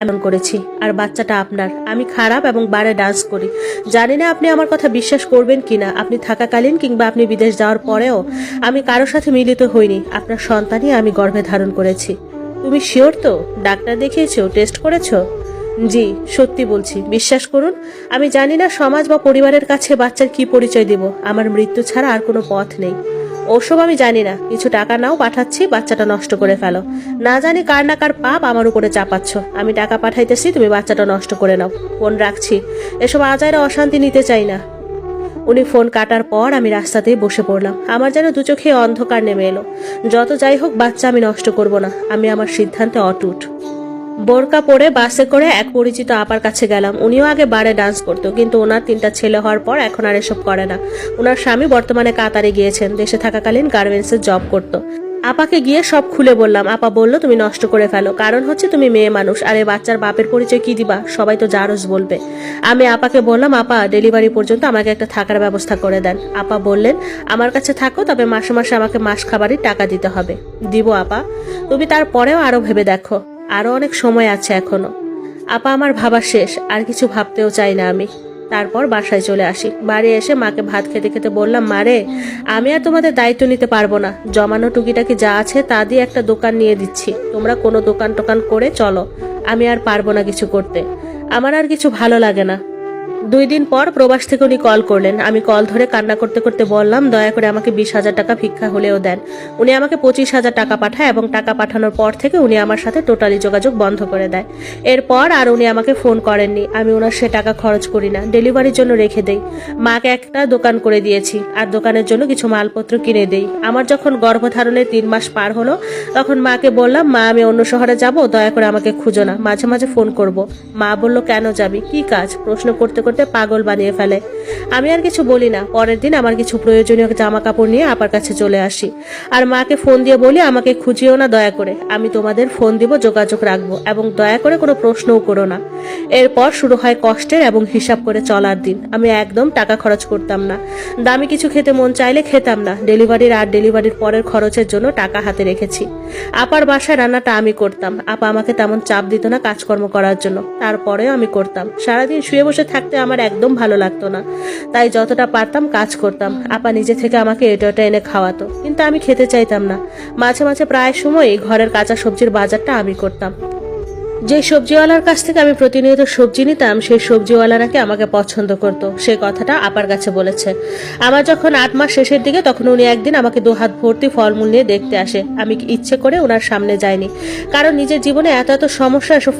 এমন করেছি আর বাচ্চাটা আপনার। আমি খারাপ এবং বারে ডান্স করি। জানি না আপনি আমার কথা বিশ্বাস করবেন কিনা। আপনি থাকাকালীন কিংবা আপনি বিদেশ যাওয়ার পরেও আমি কারোর সাথে মিলিত হইনি। আপনার সন্তানই আমি গর্ভে ধারণ করেছি। তুমি শিওর তো? ডাক্তার দেখিয়েছো? টেস্ট করেছো? জি, সত্যি বলছি, বিশ্বাস করুন। আমি জানি না সমাজ বা পরিবারের কাছে বাচ্চার কি পরিচয় দেব। আমার মৃত্যু ছাড়া আর কোনো পথ নেই। ওসব আমি জানি না। কিছু টাকা নাও, পাঠাচ্ছি, বাচ্চাটা নষ্ট করে ফেলো। না জানি কার না কার পাপ আমার উপরে চাপাচ্ছ। আমি টাকা পাঠাইতেছি, তুমি বাচ্চাটা নষ্ট করে নাও। ফোন রাখছি। এসব আজাইরা অশান্তি নিতে চাই না। উনি ফোন কাটার পর আমি রাস্তাতেই বসে পড়লাম। আমার যেন দু চোখে অন্ধকার নেমে এলো। যত যাই হোক, বাচ্চা আমি নষ্ট করব না। আমি আমার সিদ্ধান্তে অটুট। বোরকা পরে বাসে করে এক পরিচিত আপার কাছে গেলাম। উনিও আগে বারে ডান্স করতো, কিন্তু ওনার 3টা ছেলে হওয়ার পর এখন আর এসব করে না। ওনার স্বামী বর্তমানে কাতারে গিয়েছেন। দেশে থাকাকালীন গার্মেন্টসের জব করতো। আপাকে গিয়ে সব খুলে বললাম। আপা বলল, তুমি নষ্ট করে ফেলো। কারণ হচ্ছে তুমি মেয়ে মানুষ, আর এই বাচ্চার বাপের পরিচয় কি দিবা? সবাই তো জারজ বলবে। আমি আপাকে বললাম, আপা ডেলিভারি পর্যন্ত আমাকে একটা থাকার ব্যবস্থা করে দেন। আপা বললেন, আমার কাছে থাকো, তবে মাসে মাসে আমাকে মাস খাবারের টাকা দিতে হবে। দিব আপা, তুমি তারপরেও আরো ভেবে দেখো। আরো অনেক সময় আছে এখনো। আপা, আমার ভাবা শেষ, আর কিছু ভাবতেও চাই না আমি। তারপর বাসায় চলে আসি। বাড়ি এসে মাকে ভাত খেতে খেতে বললাম, মারে আমি আর তোমাদের দায়িত্ব নিতে পারবো না। জমানো টুকিটাকি যা আছে তা দিয়ে একটা দোকান নিয়ে দিচ্ছি। তোমরা কোনো দোকান টোকান করে চলো। আমি আর পারবো না কিছু করতে। আমার আর কিছু ভালো লাগে না। 2 দিন পর প্রবাস থেকে উনি কল করলেন। আমি কল ধরে কান্না করতে করতে বললাম, দয়া করে আমাকে 20,000 টাকা ভিক্ষা হলেও দেন। উনি আমাকে 25,000 টাকা পাঠায় এবং টাকা পাঠানোর পর থেকে উনি আমার সাথে টোটালি যোগাযোগ বন্ধ করে দেয়। এরপর আর উনি আমাকে ফোন করেননি। আমি ওনার সে টাকা খরচ করি না, ডেলিভারির জন্য রেখে দেই। মাকে একটা দোকান করে দিয়েছি, আর দোকানের জন্য কিছু মালপত্র কিনে দেই। আমার যখন গর্ভধারণের 3 মাস পার হলো, তখন মাকে বললাম, মা আমি অন্য শহরে যাব, দয়া করে আমাকে খুঁজো না, মাঝে মাঝে ফোন করব। মা বলল, কেন যাবি, কি কাজ? প্রশ্ন করতে করতে পাগল বানিয়ে ফেলে। আমি আর কিছু বলি না। পরের দিন আমার কিছু প্রয়োজনীয় জামা কাপড় নিয়ে আপার কাছে চলে আসি, আর মাকে ফোন দিয়ে বলি, আমাকে খুঁজিও না দয়া করে। আমি তোমাদের ফোন দিব, যোগাযোগ রাখবো, এবং দয়া করে কোনো প্রশ্নও করো না। এরপর শুরু হয় কষ্টের এবং হিসাব করে চলার দিন। আমি একদম টাকা খরচ করতাম না। দামি কিছু খেতে মন চাইলে খেতাম না। ডেলিভারির আর ডেলিভারির পরের খরচের জন্য টাকা হাতে রেখেছি। আপার বাসায় রান্নাটা আমি করতাম। আপা আমাকে তেমন চাপ দিত না কাজকর্ম করার জন্য, তারপরেও আমি করতাম। সারাদিন শুয়ে বসে থাকতে আমার একদম ভালো লাগতো না, তাই যতটা পারতাম কাজ করতাম। আপা নিজে থেকে আমাকে এটা এনে খাওয়াতো, কিন্তু আমি খেতে চাইতাম না। মাঝে মাঝে প্রায় সময়ই ঘরের কাঁচা সবজির বাজারটা আমি করতাম। যে সবজিওয়ালার কাছ থেকে আমি প্রতিনিয়ত সবজি নিতাম, সেই সবজিওয়ালা নাকি আমাকে পছন্দ করত। সে কথাটা আপার কাছে বলেছে। আমার যখন 8 মাস শেষের দিকে, তখন উনি একদিন আমাকে 2 হাত ভর্তি ফলমূল নিয়ে দেখতে আসে। আমি ইচ্ছে করে ওনার সামনে যাইনি, কারণ নিজের জীবনে এত এত সমস্যা, এসব